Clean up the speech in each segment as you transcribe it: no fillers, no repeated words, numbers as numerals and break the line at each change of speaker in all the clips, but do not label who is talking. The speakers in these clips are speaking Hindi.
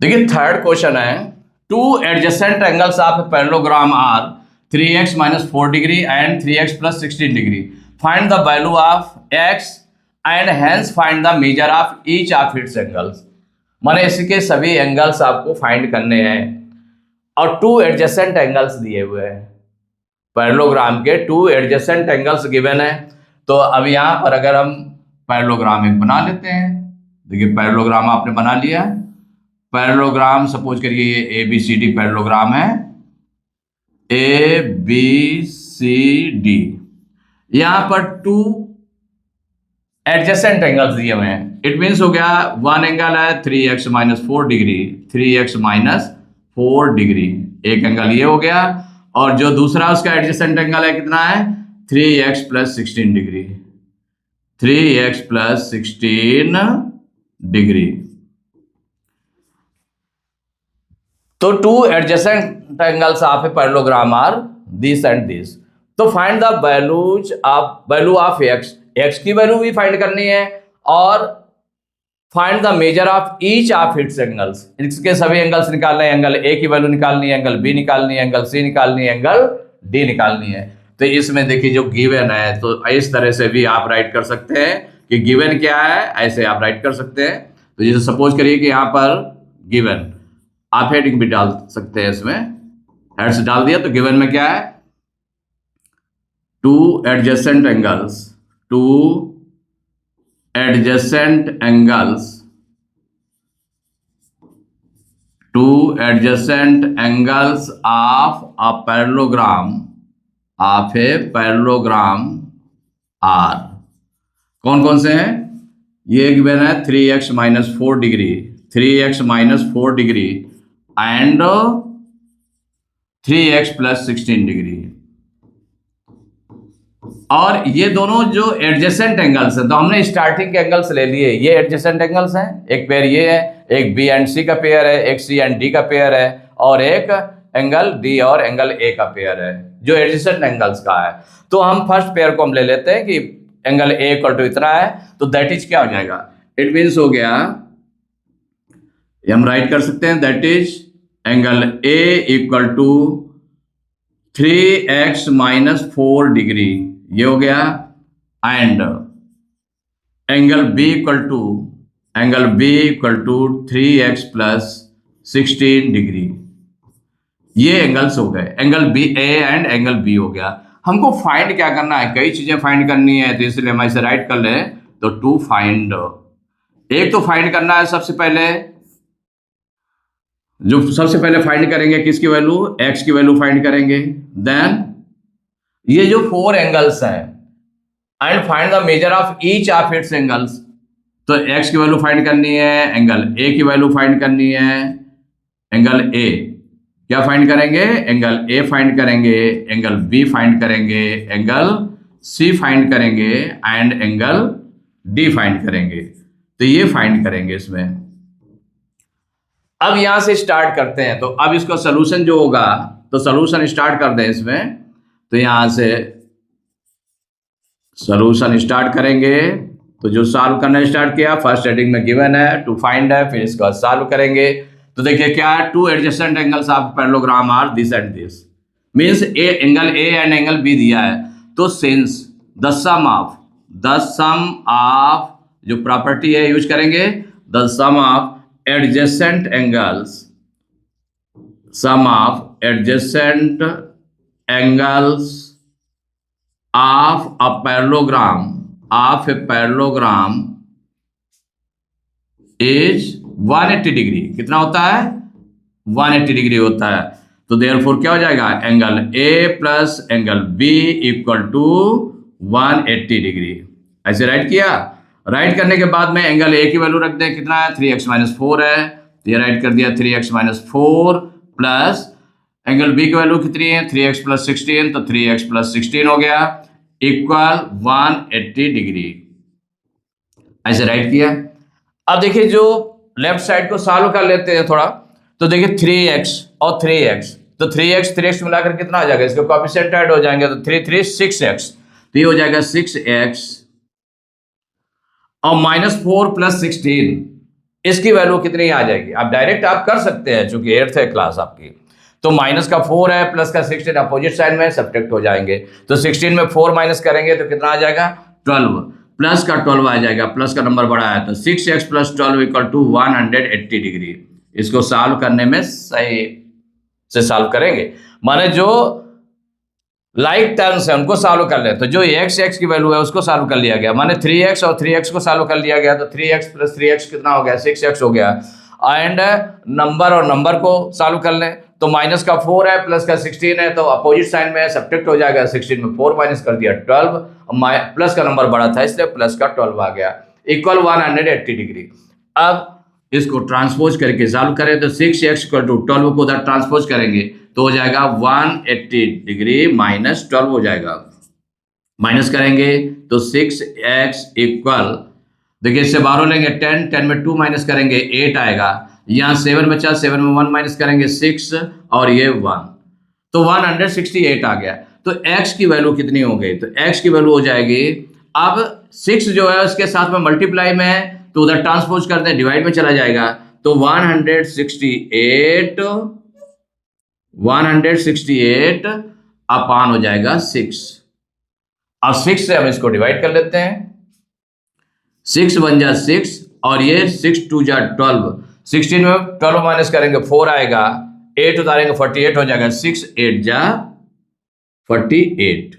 देखिए थर्ड क्वेश्चन है, two adjacent angles of parallelogram are 3x - 4 degree and 3x + 16 degree. Find the value of x and hence find the measure of each of its angles. माने इसके सभी एंगल्स आपको फाइंड करने हैं और टू एडजेसेंट एंगल्स दिए हुए हैं। पैरेललोग्राम के टू एडजेसेंट एंगल्स गिवन है। तो अब यहाँ पर अगर हम पैरेललोग्राम एक बना लेते हैं। देखिए पैरेललोग्राम आपने बना लिया। पैरेललोग्राम सपोज करिए ये ABCD पैरेललोग्राम है, ABCD। यहाँ पर टू एडजेसेंट एंगल्स दिए हुए हैं। इट मीन्स हो गया वन एंगल है 3x - 4 डिग्री, 3x - 4 डिग्री, एक एंगल ये हो गया। और जो दूसरा उसका एडजेसेंट एंगल है कितना है 3x + 16 डिग्री, 3x + 16 डिग्री। तो two adjacent angles of a parallelogram are this and this. तो find the value of x की वैल्यू भी फाइंड करनी है और find the measure of each of its angles. इसके सभी एंगल्स निकालने हैं। एंगल A की वैल्यू निकालनी है, एंगल B निकालनी है, एंगल C निकालनी है, एंगल D निकालनी है। तो इसमें देखिए जो गिवन है तो इस तरह से भी आप राइट कर सकते हैं कि गिवन क्या है, ऐसे आप राइट कर सकते हैं। तो जैसे सपोज करिए कि यहाँ पर गिवन, आप हेडिंग भी डाल सकते हैं, इसमें हेड्स डाल दिया। तो गिवन में क्या है, two adjacent angles, two adjacent angles, two adjacent angles of a parallelogram, of a parallelogram are. कौन कौन से हैं, ये गिवन है 3x - 4 degree, 3x - 4 degree and 3x + 16 degree. और ये दोनों जो एडजेसेंट एंगल्स हैं, तो हमने स्टार्टिंग के एंगल्स ले लिए, ये एडजेसेंट एंगल्स हैं। एक पेयर ये है, एक B एंड C का पेयर है, एक C एंड D का पेयर है और एक एंगल D और एंगल A का पेयर है जो एडजेसेंट एंगल्स का है। तो हम फर्स्ट पेयर को हम ले लेते हैं कि एंगल A = इतना है। तो दैट इज क्या हो जाएगा, इट मीन्स हो गया, हम राइट कर सकते हैं that is angle A = 3x - 4 degree, ये हो गया। And angle B = 3x + 16 degree, ये एंगल्स हो गए। Angle A and angle B हो गया। हमको फाइंड क्या करना है, कई चीजें फाइंड करनी है, तो इसलिए हम ऐसे राइट कर लें। तो टू फाइंड, एक तो फाइंड करना है सबसे पहले, जो सबसे पहले फाइंड करेंगे किसकी वैल्यू, x की वैल्यू फाइंड करेंगे। देन ये जो 4 एंगल्स हैं and find the measure of each of its angles. तो x की वैल्यू फाइंड करनी है, एंगल A की वैल्यू फाइंड करनी है। एंगल A क्या फाइंड करेंगे, एंगल A फाइंड करेंगे, एंगल B फाइंड करेंगे, एंगल C फाइंड करेंगे एंड एंगल D फाइंड करेंगे। तो ये फाइंड करेंगे इसमें। अब यहां से स्टार्ट करते हैं। तो अब इसका सोल्यूशन जो होगा, तो सोल्यूशन स्टार्ट कर दें इसमें। तो यहां से सोल्यूशन स्टार्ट करेंगे। तो जो सॉल्व करना स्टार्ट किया, फर्स्ट हेडिंग में गिवन है टू फाइंड है, फिर इसका सॉल्व करेंगे। तो देखिए क्या है, two adjacent angles of parallelogram are this and this, means angle A and angle B दिया है। तो सिंस द सम ऑफ जो प्रॉपर्टी है यूज करेंगे, the sum of adjacent angles, sum of adjacent angles of a parallelogram is 180 degree. कितना होता है, 180 डिग्री होता है। तो देयरफॉर क्या हो जाएगा, angle A + angle B = 180 degree. ऐसे राइट किया। राइट करने के बाद में एंगल A की वैल्यू रख दें, कितना है 3x - 4 है। तो ये राइट कर दिया 3x - 4 प्लस एंगल B की वैल्यू कितनी है 3x + 16, तो 3x + 16 हो गया इक्वल 180 डिग्री। ऐसे राइट किया। अब देखिए जो लेफ्ट साइड को सॉल्व कर लेते हैं थोड़ा। तो देखिए 3x और 3x, तो 3x मिलाकर कितना आ जाएगा, इसके कोएफिशिएंट ऐड हो जाएंगे। तो 3 3 6x, तो ये हो जाएगा 6x और -4 + 16 इसकी वैल्यू कितनी आ जाएगी? आप डायरेक्ट आप कर सकते हैं, चूंकि 8th है क्लास आपकी। तो माइनस का 4 है, प्लस का 16 अपोजिट साइन में सब्ट्रैक्ट हो जाएंगे। तो 16 में 4 माइनस करेंगे तो कितना आ जाएगा? 12। प्लस का 12 आ जाएगा, प्लस का नंबर बड़ा है, तो 6x plus 12 equal to 180 degree. इसको सॉल्व करने में सही से सॉल्व करेंगे, माने जो लाइक टर्म्स है उनको सॉल्व कर ले। तो जो x की वैल्यू है उसको सॉल्व कर लिया गया, माने 3x और 3x को सॉल्व कर लिया गया। तो 3x प्लस 3x कितना हो गया? 6x हो गया। एंड नंबर और नंबर को सॉल्व कर लें, तो माइनस का 4 है, प्लस का 16 है, तो अपोजिट साइन में सब्ट्रैक्ट हो जाएगा। 16 में 4 माइनस कर दिया 12, प्लस का नंबर बड़ा था इसलिए प्लस का 12 आ गया, इक्वल 180 डिग्री। अब इसको ट्रांसपोज करके सॉल्व करें तो 6x इक्वल टू 12 को उधर ट्रांसपोज करेंगे तो हो जाएगा 180 डिग्री माइनस 12 हो जाएगा। माइनस करेंगे तो 6x इक्वल, देखिए इससे 12 लेंगे 10, 10 में 2 माइनस करेंगे 8 आएगा। यहाँ 7 बचा, 7 में 1 माइनस करेंगे 6 और ये 1, तो 168 आ गया। तो x की वैल्यू कितनी हो गई? तो x की वैल्यू हो जाएगी, अब 6 जो है उसके साथ में मल्टीप्लाई में है तो उधर ट्रांसपोज करते हैं, डिवाइड में चला जाएगा। तो 168 अपान हो जाएगा 6। अब 6 से हम इसको डिवाइड कर लेते हैं, 6 1 जा 6 और ये 6 2 जा 12। 16 में 12 माइनस करेंगे 4 आएगा, 8 उतारेंगे 48 हो जाएगा, 6 8 जा 48।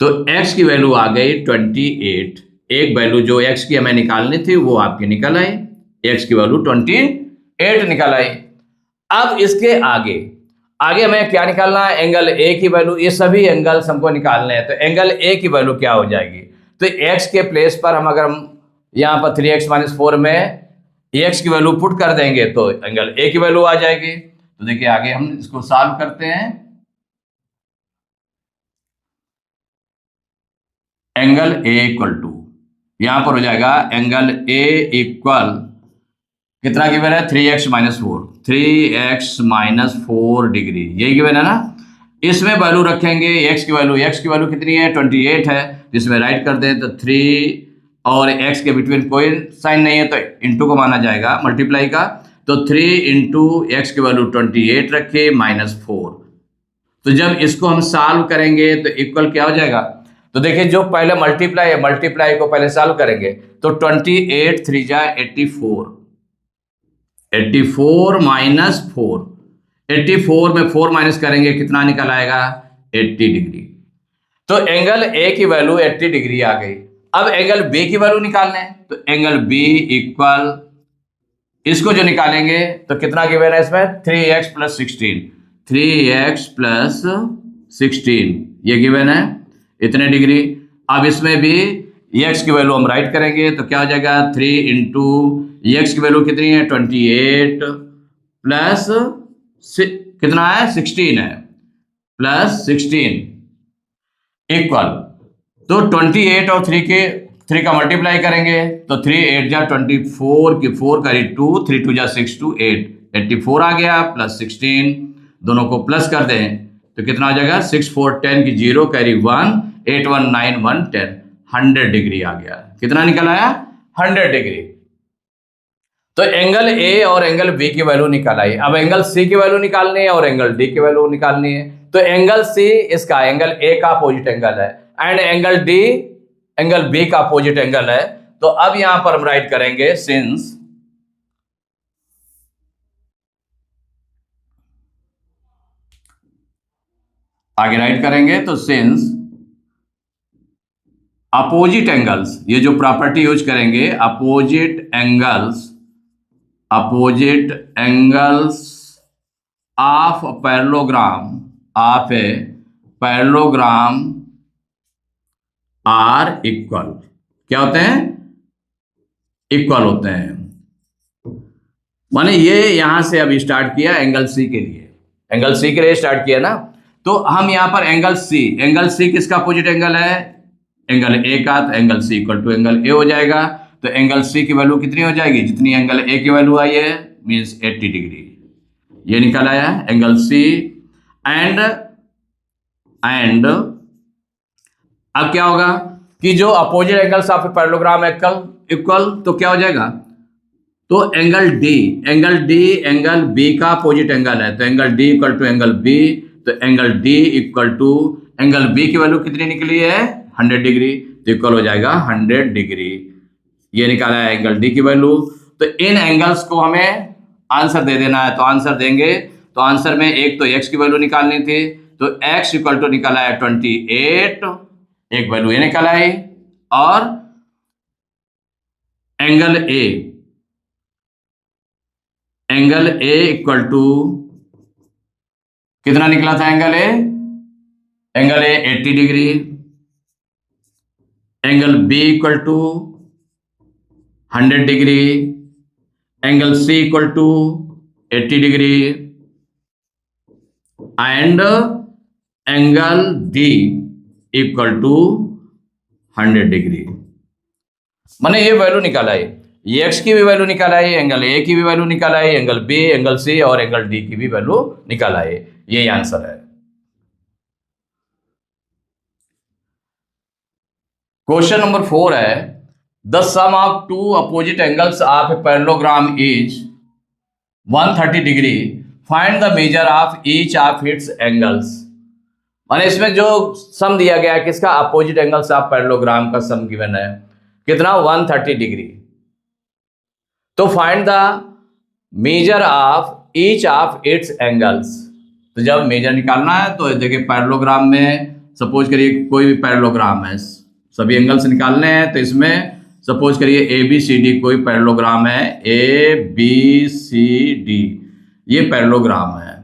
तो x की वैल्यू आ गई 28। एक वैल्यू जो x की हमें निकालनी थी वो आपकी निकल आई, x की वैल्यू 28 निकल आई। अब इसके आगे हमें क्या निकालना है? एंगल A की वैल्यू। ये सभी एंगल्स हमको निकालने हैं, तो एंगल A की वैल्यू क्या हो जाएगी? तो x के प्लेस पर हम अगर यहाँ पर 3x माइनस 4 में x की वैल्यू पुट कर देंगे तो एंगल A की वैल्यू आ जाएगी। तो देखिए आगे हम इसको सॉल्व करते हैं। एंगल A इक्वल टू, यहां पर हो जाएगा एंगल A इक्वल कितना गिवन है? 3x minus 4, 3x minus 4 degree, यही गिवन है ना। इसमें वैल्यू रखेंगे x की वैल्यू कितनी है? 28 है। इसमें राइट कर दें तो 3 और x के बिटवीन कोई साइन नहीं है तो इंटू को माना जाएगा, मल्टीप्लाई का। तो 3 इंटू एक्स की वैल्यू 28 रखे माइनस 4। तो जब इसको हम सॉल्व करेंगे तो इक्वल क्या हो जाएगा? तो देखिए जो पहले मल्टीप्लाई है, मल्टीप्लाई को पहले सॉल्व करेंगे तो 28 3 जा 84, 84 माइनस 4, 84 में 4 माइनस करेंगे कितना निकल आएगा? 80 डिग्री। तो एंगल ए की वैल्यू 80 डिग्री आ गई। अब एंगल बी की वैल्यू निकालना है, तो एंगल बी इक्वल, इसको जो निकालेंगे तो कितना गिवन है इसमें? 3x प्लस 16, 3x प्लस 16 ये गिवन है इतने डिग्री। अब इसमें भी x की वैल्यू हम राइट करेंगे तो क्या हो जाएगा? 3 इंटू एक्स की वैल्यू कितनी है? 28 प्लस कितना है? 16 है, प्लस 16 इक्वल, तो 28 और 3 का मल्टीप्लाई करेंगे तो 3 8 जा 24 की 4 करी 2, 3 2 जा 6 2 8, 84 आ गया प्लस 16, दोनों को प्लस कर दें तो कितना हो जाएगा? 6 4 10 की 0 कैरी 1, 8 1 9 1 10, 100 डिग्री आ गया। कितना निकल आया? 100 डिग्री। तो एंगल ए और एंगल बी की वैल्यू निकाल आई। अब एंगल सी की वैल्यू निकालनी है और एंगल डी की वैल्यू निकालनी है। तो एंगल सी इसका एंगल ए का अपोजिट एंगल है and angle D angle B का अपोजिट एंगल है। तो अब यहां पर हम राइट करेंगे सिंस आगे राइट करेंगे तो सिंस अपोजिट एंगल्स, ये जो प्रॉपर्टी यूज करेंगे opposite angles of a parallelogram are equal, क्या होते हैं? इक्वल होते हैं। माने ये यहां से अभी स्टार्ट किया एंगल सी के लिए स्टार्ट किया ना। तो हम यहां पर एंगल सी किसका अपोजिट एंगल है? एंगल ए का, तो angle C equal to angle A हो जाएगा। तो एंगल सी की वैल्यू कितनी हो जाएगी? जितनी एंगल ए की वैल्यू आई है मींस 80 डिग्री, ये निकल आया एंगल सी। एंड अब क्या होगा कि जो opposite angles of parallelogram equal, तो क्या हो जाएगा, तो एंगल डी एंगल बी का अपोजिट एंगल है, तो angle D equal to angle B, तो angle D equal to angle B की वैल्यू कितनी निकली है 100 डिग्री, तो इक्वल हो जाएगा 100 डिग्री। ये निकाला है एंगल डी की वैल्यू। तो इन एंगल्स को हमें आंसर दे देना है, तो आंसर देंगे, तो आंसर में एक तो x की वैल्यू निकालनी थी, तो x इक्वल टू निकाला है 28, एक वैल्यू ये निकाला है, और एंगल ए इक्वल टू कितना निकला था, angle A 80 degree, angle B equal to 100 degree, angle C equal to 80 degree, and angle D equal to 100 degree. मैंने ये वैल्यू निकाला है, ये x की भी वैल्यू निकाला है, एंगल ए की भी वैल्यू निकाला है, एंगल बी, एंगल सी और एंगल डी की भी वैल्यू निकाला है। यही आंसर है। क्वेश्चन नंबर 4 है, the sum of two opposite angles of a parallelogram is 130 degree, find the measure of each of its angles. माने इसमें जो सम दिया गया है किसका, अपोजिट एंगल्स ऑफ पैरेललोग्राम का सम गिवन है, कितना 130 डिग्री। तो find the measure of each of its angles. तो जब मेजर निकालना है तो देखिए पैरेललोग्राम में सपोज करिए कोई भी पैरेललोग्राम है, सभी एंगल्स निकालने हैं, तो इसमें सपोज करिए ए बी सी डी कोई पैरेललोग्राम है, ए बी सी डी ये पैरेललोग्राम है,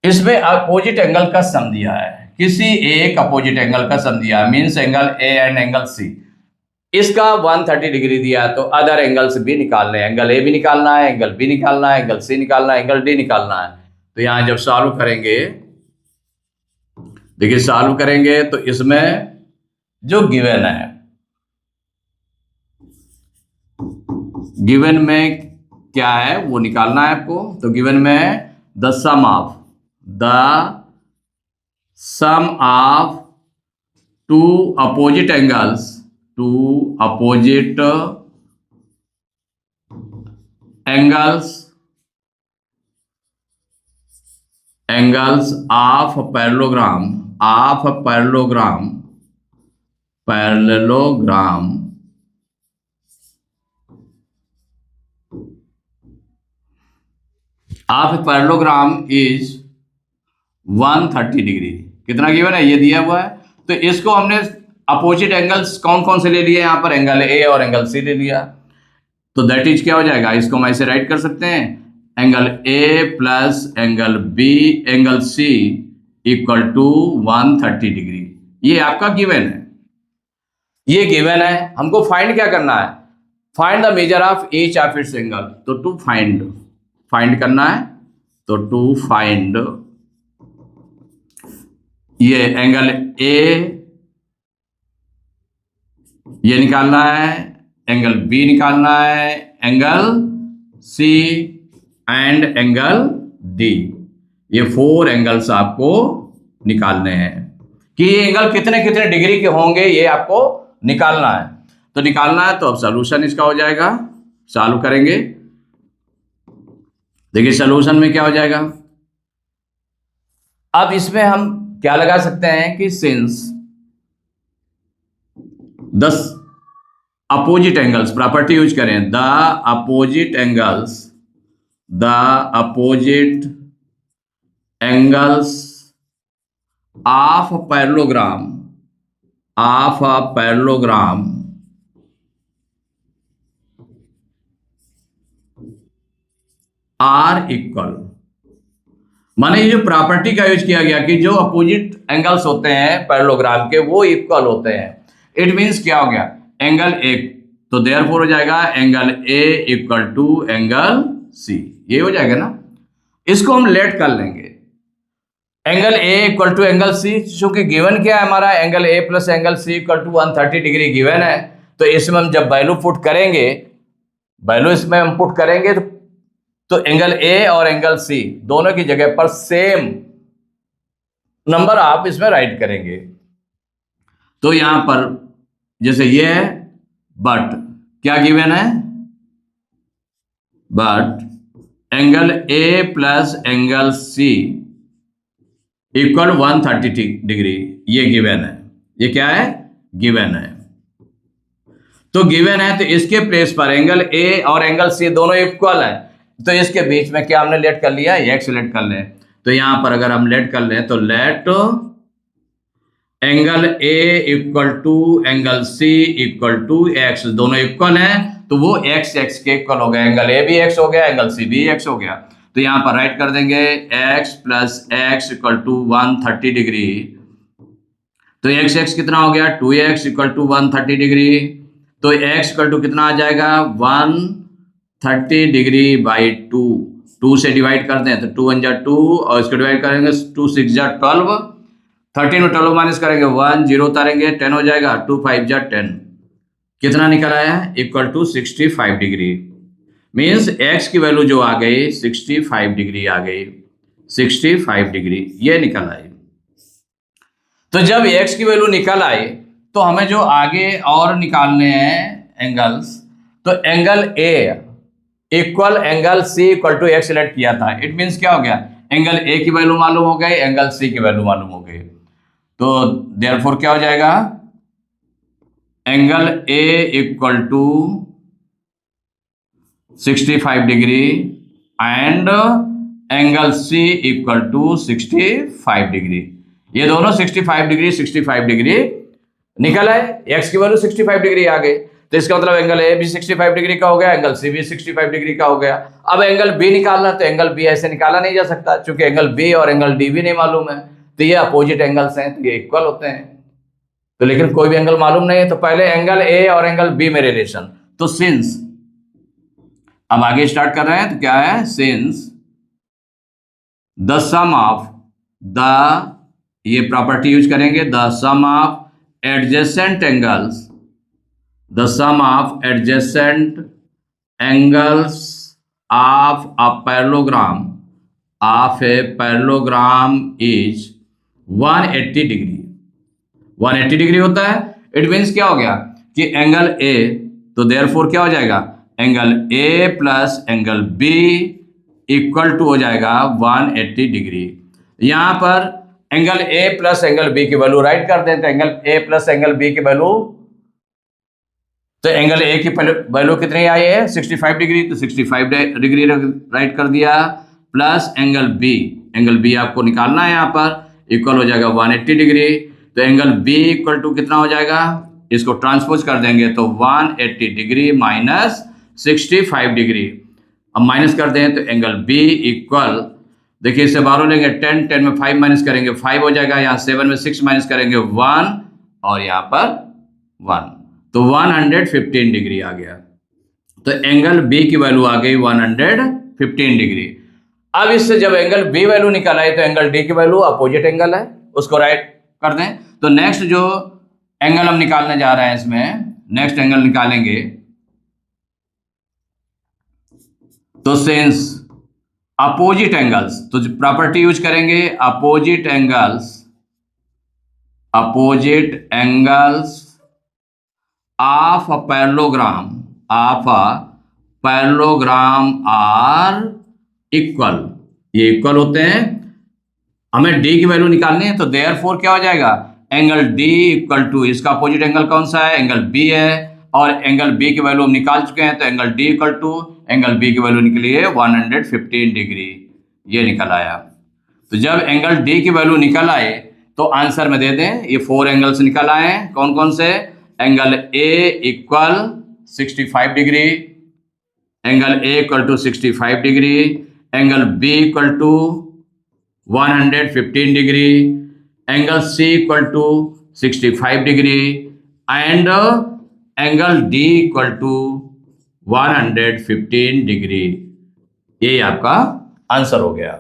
इसमें अपोजिट एंगल का सम दिया है, किसी एक अपोजिट एंगल का सम दिया है, means angle A and angle C, इसका 130 डिग्री दिया है, तो अदर एंगल्स भी निकालने हैं, एंगल ए भी निकालना है, एंगल बी निकालना है, एंगल सी निकालना है, एंगल डी निकालना है। तो यहां जब सॉल्व करेंगे, देखिए सॉल्व करेंगे तो इसमें जो गिवन है, गिवन में क्या है वो निकालना है आपको। तो गिवन में the sum of two opposite angles of parallelogram is 130 degree. कितना गिवन है ये दिया हुआ है, तो इसको हमने अपोजिट एंगल्स कौन कौन से ले लिए, यहां पर एंगल ए और एंगल सी ले लिया, तो दैट इज क्या हो जाएगा, इसको हम ऐसे राइट कर सकते हैं, angle A plus angle B angle C equal to 130 degree. ये आपका गिवन है, ये गिवन है, हमको फाइंड क्या करना है, find the measure of each of its angle. तो टू फाइंड करना है, तो टू फाइंड ये एंगल ए ये निकालना है, एंगल बी निकालना है, angle C and angle D, ये 4 एंगल्स आपको निकालने हैं कि ये एंगल कितने कितने डिग्री के होंगे, ये आपको निकालना है। तो निकालना है तो अब सॉल्यूशन इसका हो जाएगा, सॉल्व करेंगे, देखिए सॉल्यूशन में क्या हो जाएगा। अब इसमें हम क्या लगा सकते हैं कि since the opposite angles, property use करें, the opposite angles of parallelogram are equal, माने ये जो प्रॉपर्टी का यूज किया गया कि जो अपोजिट एंगल्स होते हैं पैरेललोग्राम के वो इक्वल होते हैं, इट मींस क्या हो गया, एंगल ए, तो देयरफॉर हो जाएगा angle A equal to angle C, ये हो जाएगा ना। इसको हम लेट कर लेंगे, angle A equal to angle C, क्योंकि गिवन क्या है हमारा, angle A plus angle C equal to 130 degree given है। तो इसमें हम जब वैल्यू पुट करेंगे, वैल्यू इसमें हम पुट करेंगे तो एंगल ए और एंगल सी दोनों की जगह पर सेम नंबर आप इसमें राइट करेंगे। तो यहां पर जैसे ये है, बट क्या गिवन है, but angle A plus angle C equal 130 degree, ये गिवन है। ये क्या है, गिवन है। तो गिवन है तो इसके प्लेस पर एंगल ए और एंगल सी दोनों इक्वल है, तो इसके बीच में क्या हमने लेट कर लिया, एक्स लेट कर लें। तो यहां पर अगर हम लेट कर लें तो let angle A equal to angle C equal to x, दोनों इक्वल हैं तो वो एक्स एक्स के इक्वल हो गया, एंगल ए भी एक्स हो गया, एंगल सी भी एक्स हो गया। तो यहां पर राइट कर देंगे x plus x equal to 130 degree. तो एक्स एक्स कितना हो गया, 2x इक्वल टू 130 डिग्री। तो x इक्वल टू कितना आ जाएगा, 130 डिग्री बाई 2, 2 से डिवाइड कर दें तो 2 1 जा 2 और इसको डिवाइड करेंगे 2 6 जा 12, 13 में 12 माइनस करेंगे 1 0 उतारेंगे 10 हो जाएगा, 2 5 जा 10, कितना निकल आया, equal to 65 degree. Means x की वैल्यू जो आ गई 65 डिग्री आ गई, 65 डिग्री ये निकल आई। तो जब x की वैल्यू निकल आई तो हमें जो आगे और निकालने हैं एंगल्स, तो angle A equal angle C equal to x select किया था। इट मीन्स क्या हो गया, एंगल A की वैल्यू मालूम हो गई, एंगल C की वैल्यू मालूम हो गई। तो देयरफॉर क्या हो जाएगा, angle A equal to 65 degree and angle C equal to 65 degree. ये दोनों 65 डिग्री 65 डिग्री निकल आए, x की वैल्यू 65 डिग्री आ गई, तो इसका मतलब एंगल A भी 65 डिग्री का हो गया, एंगल C भी 65 डिग्री का हो गया। अब एंगल B निकालना, तो एंगल B ऐसे निकाला नहीं जा सकता क्योंकि एंगल B और एंगल D भी नहीं मालूम है, तो ये अपोजिट एंगल्स हैं तो ये इक्वल होते हैं। तो लेकिन कोई भी एंगल मालूम नहीं है, तो पहले एंगल A और एंगल B में रिलेशन। तो सिंस, अब आगे स्टार्ट कर रहे हैं तो क्या है, since the sum of the, ये प्रॉपर्टी यूज करेंगे, the sum of adjacent angles, the sum of adjacent angles of a parallelogram is 180 degree. 180 degree होता है, इट मीन्स क्या हो गया कि एंगल A, तो देयरफॉर क्या हो जाएगा, angle A plus angle B equal to हो जाएगा 180 डिग्री। यहां पर angle A plus angle B की वैल्यू राइट कर दें, तो angle A plus angle B की वैल्यू, तो एंगल A की वैल्यू कितनी आई है 65 डिग्री, तो 65 डिग्री राइट कर दिया, प्लस एंगल B आपको निकालना है, यहाँ पर इक्वल हो जाएगा 180 डिग्री। तो एंगल B इक्वल टू कितना हो जाएगा, इसको ट्रांसपोज कर देंगे तो 180 डिग्री माइनस 65 डिग्री। अब माइनस कर दें तो एंगल B इक्वल, देखिए इससे बाहर लेंगे 10, 10 में 5 माइनस करेंगे 5 हो जाएगा, यहाँ 7 में 6 माइनस करेंगे 1 और यहाँ पर 1, तो 115 डिग्री आ गया। तो एंगल B की वैल्यू आ गई 115 डिग्री। अब इससे जब एंगल B वैल्यू निकल आई तो एंगल D की वैल्यू अपोजिट एंगल है, उसको राइट कर दें। तो नेक्स्ट जो एंगल हम निकालने जा रहे हैं, इसमें नेक्स्ट एंगल निकालेंगे, तो सिंस अपोजिट एंगल्स, तो प्रॉपर्टी यूज करेंगे opposite angles of a parallelogram are equal, ये इक्वल होते हैं। हमें डी की वैल्यू निकालनी है, तो देयरफॉर क्या हो जाएगा, एंगल डी इक्वल टू, इसका अपोजिट एंगल कौन सा है, एंगल बी है, और एंगल बी की वैल्यू हम निकाल चुके हैं, तो angle D equal to angle B की वैल्यू निकली है 115 डिग्री, ये निकल आया। तो जब एंगल डी की वैल्यू निकल आए तो आंसर में दे दें, ये 4 एंगल्स निकल आए, कौन कौन से, angle A equal 65 degree, angle A equal to 65 degree, angle B equal to 115 degree, angle C equal to 65 degree and angle D equal to 115 degree. ये आपका आंसर हो गया।